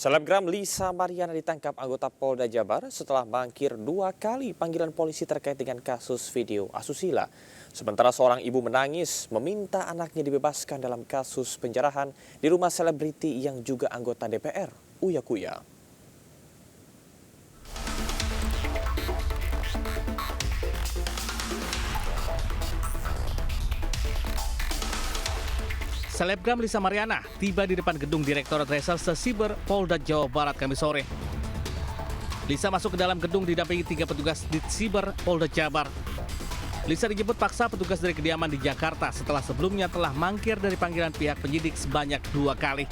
Selebgram Lisa Mariana ditangkap anggota Polda Jabar setelah mangkir 2 kali panggilan polisi terkait dengan kasus video asusila. Sementara seorang ibu menangis meminta anaknya dibebaskan dalam kasus penjarahan di rumah selebriti yang juga anggota DPR, Uya Kuya. Selebgram Lisa Mariana tiba di depan gedung Direktorat Reserse Siber Polda Jawa Barat Kamis sore. Lisa masuk ke dalam gedung didampingi 3 petugas di Siber Polda Jabar. Lisa dijemput paksa petugas dari kediaman di Jakarta setelah sebelumnya telah mangkir dari panggilan pihak penyidik sebanyak 2 kali.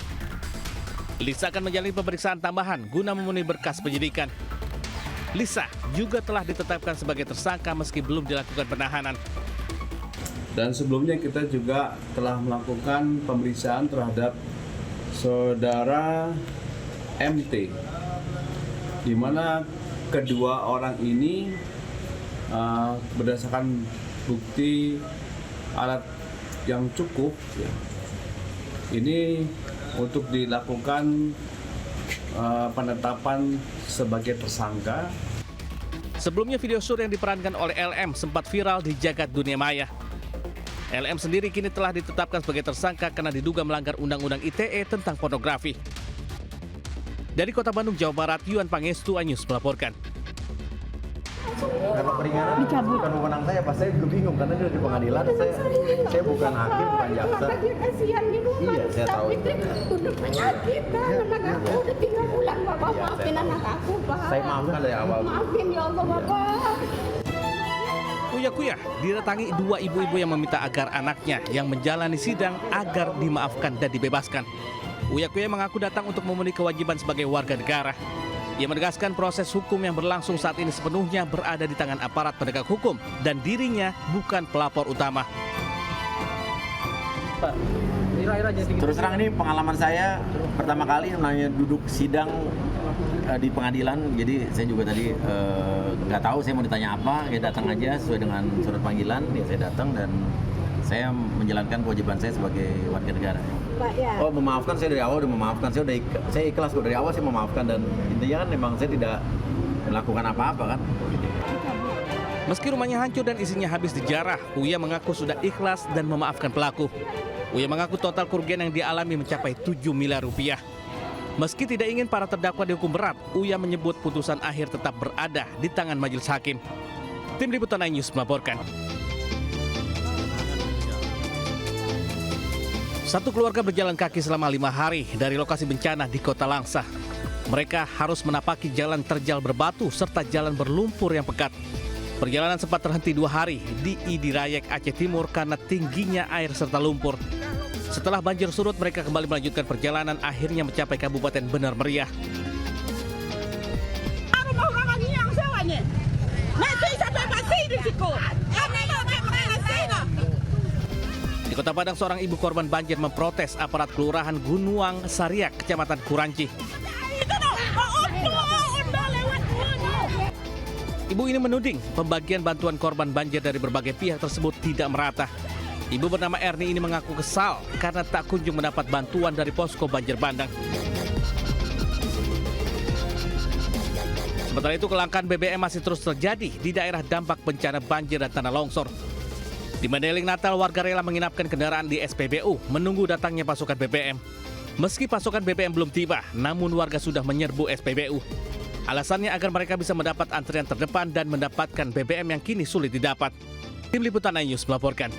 Lisa akan menjalani pemeriksaan tambahan guna memenuhi berkas penyidikan. Lisa juga telah ditetapkan sebagai tersangka meski belum dilakukan penahanan. Dan sebelumnya kita juga telah melakukan pemeriksaan terhadap saudara MT, di mana kedua orang ini berdasarkan bukti alat yang cukup, ini untuk dilakukan penetapan sebagai tersangka. Sebelumnya video sur yang diperankan oleh LM sempat viral di jagat dunia maya. LM sendiri kini telah ditetapkan sebagai tersangka karena diduga melanggar Undang-Undang ITE tentang pornografi. Dari Kota Bandung, Jawa Barat, Yuan Pangestu, iNews melaporkan. Kalau peringanan bukan wewenang saya, pas saya juga bingung karena dia di pengadilan, saya bukan hakim, bukan jaksa. Kasihan di rumah. Iya, saya tahu itu. Udah penyakitan, anak aku udah 3 bulan, Bapak maafin anak aku, Pak. Saya maafkan dari awal. Maafin ya Allah, Bapak. Uya Kuya didatangi 2 ibu-ibu yang meminta agar anaknya yang menjalani sidang agar dimaafkan dan dibebaskan. Uya Kuya mengaku datang untuk memenuhi kewajiban sebagai warga negara. Ia menegaskan proses hukum yang berlangsung saat ini sepenuhnya berada di tangan aparat penegak hukum dan dirinya bukan pelapor utama. Terus terang ini pengalaman saya pertama kali namanya duduk sidang di pengadilan, jadi saya juga tadi nggak tahu saya mau ditanya apa, ya datang aja sesuai dengan surat panggilan, ya saya datang dan saya menjalankan kewajiban saya sebagai warga negara. Pak, ya. Oh, memaafkan, saya dari awal udah memaafkan, saya ikhlas kok dari awal saya memaafkan, dan intinya kan memang saya tidak melakukan apa-apa kan. Meski rumahnya hancur dan isinya habis dijarah, Uya mengaku sudah ikhlas dan memaafkan pelaku. Uya mengaku total kerugian yang dialami mencapai 7 miliar rupiah. Meski tidak ingin para terdakwa dihukum berat, Uya menyebut putusan akhir tetap berada di tangan majelis hakim. Tim Liputan iNews melaporkan. Satu keluarga berjalan kaki selama 5 hari dari lokasi bencana di Kota Langsa. Mereka harus menapaki jalan terjal berbatu serta jalan berlumpur yang pekat. Perjalanan sempat terhenti 2 hari di Idirayek, Aceh Timur karena tingginya air serta lumpur. Setelah banjir surut, mereka kembali melanjutkan perjalanan, akhirnya mencapai Kabupaten Benar Meriah. Di Kota Padang, seorang ibu korban banjir memprotes aparat Kelurahan Gunuang Sariak, Kecamatan Kuranci. Ibu ini menuding pembagian bantuan korban banjir dari berbagai pihak tersebut tidak merata. Ibu bernama Erni ini mengaku kesal karena tak kunjung mendapat bantuan dari posko banjir bandang. Sementara itu, kelangkaan BBM masih terus terjadi di daerah dampak bencana banjir dan tanah longsor. Di Mandailing, Natal, warga rela menginapkan kendaraan di SPBU menunggu datangnya pasokan BBM. Meski pasokan BBM belum tiba, namun warga sudah menyerbu SPBU. Alasannya agar mereka bisa mendapat antrian terdepan dan mendapatkan BBM yang kini sulit didapat. Tim Liputan iNews melaporkan.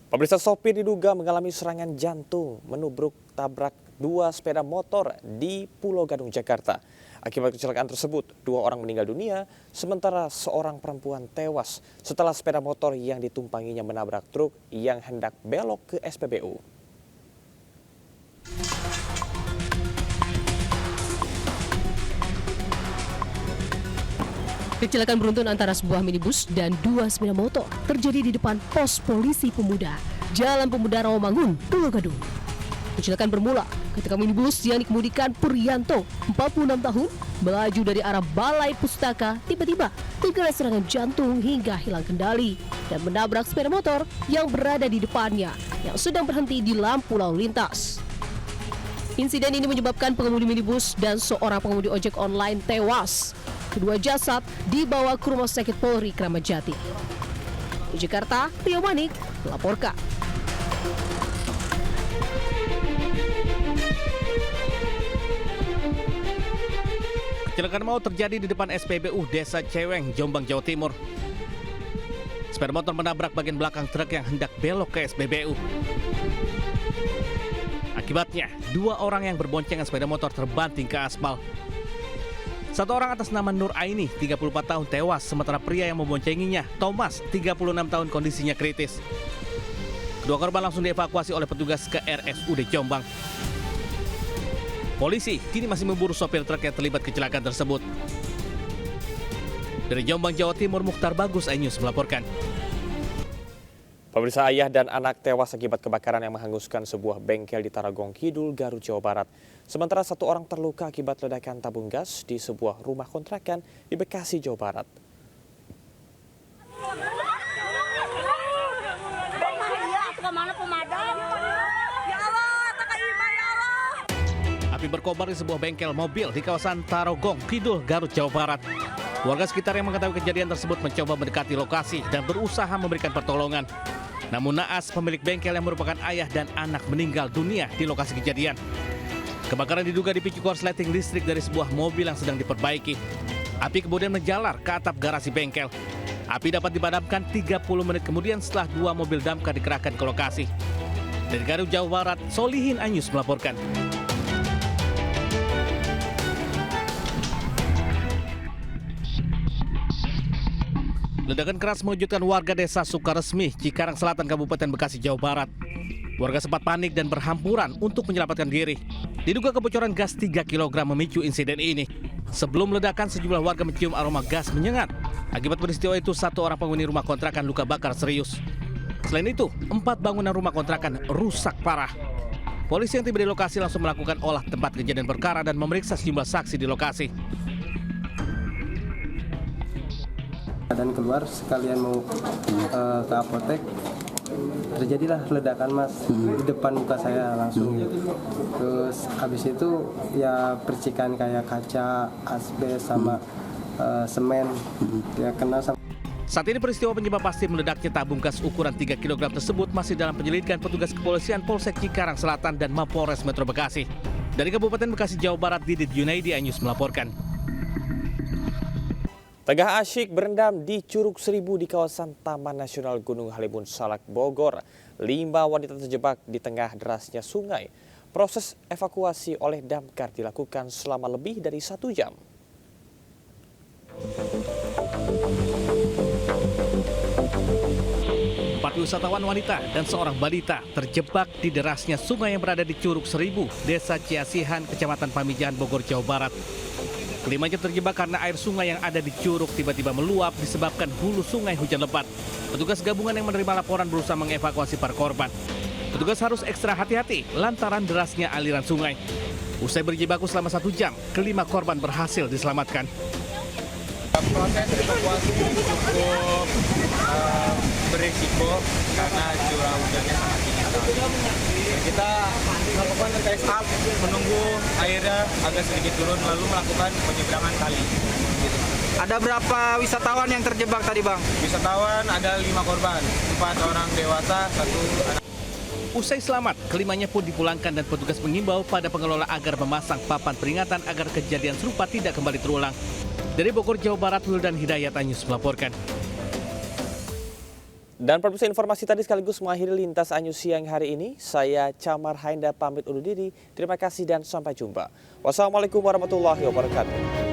Pemirsa, sopir diduga mengalami serangan jantung menubruk tabrak 2 sepeda motor di Pulau Gadung, Jakarta. Akibat kecelakaan tersebut, 2 orang meninggal dunia, sementara seorang perempuan tewas setelah sepeda motor yang ditumpanginya menabrak truk yang hendak belok ke SPBU. Kecelakaan beruntun antara sebuah minibus dan 2 sepeda motor terjadi di depan pos polisi pemuda, Jalan Pemuda Rawamangun, Pulau Gadung. Kecelakaan bermula ketika minibus yang dikemudikan Puryanto, 46 tahun, melaju dari arah Balai Pustaka, tiba-tiba terkena serangan jantung hingga hilang kendali dan menabrak sepeda motor yang berada di depannya. yang sedang berhenti di lampu lalu lintas. Insiden ini menyebabkan pengemudi minibus dan seorang pengemudi ojek online tewas. Kedua jasad dibawa ke Rumah Sakit Polri Kramat Jati. Di Jakarta, Rio Manik melaporkan. Kecelakaan maut terjadi di depan SPBU Desa Ceweng, Jombang, Jawa Timur. Sepeda motor menabrak bagian belakang truk yang hendak belok ke SPBU. Akibatnya, 2 orang yang berboncengan sepeda motor terbanting ke aspal. 1 orang atas nama Nur Aini, 34 tahun tewas, sementara pria yang memboncenginya, Thomas, 36 tahun kondisinya kritis. Kedua korban langsung dievakuasi oleh petugas ke RSUD Jombang. Polisi kini masih memburu sopir truk yang terlibat kecelakaan tersebut. Dari Jombang, Jawa Timur, Mukhtar Bagus, iNews melaporkan. Pemirsa, ayah dan anak tewas akibat kebakaran yang menghanguskan sebuah bengkel di Tarogong Kidul, Garut, Jawa Barat. Sementara 1 orang terluka akibat ledakan tabung gas di sebuah rumah kontrakan di Bekasi, Jawa Barat. Api berkobar di sebuah bengkel mobil di kawasan Tarogong Kidul, Garut, Jawa Barat. Warga sekitar yang mengetahui kejadian tersebut mencoba mendekati lokasi dan berusaha memberikan pertolongan. Namun naas, pemilik bengkel yang merupakan ayah dan anak meninggal dunia di lokasi kejadian. Kebakaran diduga dipicu korsleting listrik dari sebuah mobil yang sedang diperbaiki. Api kemudian menjalar ke atap garasi bengkel. Api dapat dipadamkan 30 menit kemudian setelah 2 mobil damkar dikerahkan ke lokasi. Dari Garut, Jawa Barat, Solihin, iNews melaporkan. Ledakan keras mengejutkan warga desa Sukaresmi, Cikarang Selatan, Kabupaten Bekasi, Jawa Barat. Warga sempat panik dan berhamburan untuk menyelamatkan diri. Diduga kebocoran gas 3 kg memicu insiden ini. Sebelum ledakan, sejumlah warga mencium aroma gas menyengat. Akibat peristiwa itu, 1 orang penghuni rumah kontrakan luka bakar serius. Selain itu, 4 bangunan rumah kontrakan rusak parah. Polisi yang tiba di lokasi langsung melakukan olah tempat kejadian perkara dan memeriksa sejumlah saksi di lokasi. Dan keluar sekalian mau ke apotek, terjadilah ledakan mas di depan muka saya langsung. Terus habis itu ya percikan kayak kaca, asbes sama semen ya kena sama. Saat ini peristiwa penyebab pasti meledaknya tabung gas ukuran 3 kg tersebut masih dalam penyelidikan petugas kepolisian Polsek Cikarang Selatan dan Mapolres Metro Bekasi. Dari Kabupaten Bekasi, Jawa Barat, Didit Yunaidi, iNews melaporkan. Tengah asyik berendam di Curug Seribu di kawasan Taman Nasional Gunung Halimun Salak, Bogor. 5 wanita terjebak di tengah derasnya sungai. Proses evakuasi oleh damkar dilakukan selama lebih dari 1 jam. Empat wisatawan wanita dan seorang balita terjebak di derasnya sungai yang berada di Curug Seribu, Desa Ciasihan, Kecamatan Pamijahan, Bogor, Jawa Barat. Kelimanya terjebak karena air sungai yang ada di curug tiba-tiba meluap disebabkan hulu sungai hujan lebat. Petugas gabungan yang menerima laporan berusaha mengevakuasi para korban. Petugas harus ekstra hati-hati lantaran derasnya aliran sungai. Usai berjibaku selama 1 jam, kelima korban berhasil diselamatkan. Proses evakuasi cukup berisiko karena curah hujannya sangat tinggi. Kita melakukan tes up, menunggu airnya agak sedikit turun, lalu melakukan penyeberangan kali. Ada berapa wisatawan yang terjebak tadi, Bang? Wisatawan ada 5 korban, 4 orang dewasa, 1 anak. Usai selamat, kelimanya pun dipulangkan dan petugas mengimbau pada pengelola agar memasang papan peringatan agar kejadian serupa tidak kembali terulang. Dari Bogor, Jawa Barat, Wildan Hidayat, iNews melaporkan. Dan pemirsa, informasi tadi sekaligus mengakhiri Lintas iNews siang hari ini. Saya Camar Hainda pamit undur diri. Terima kasih dan sampai jumpa. Wassalamualaikum warahmatullahi wabarakatuh.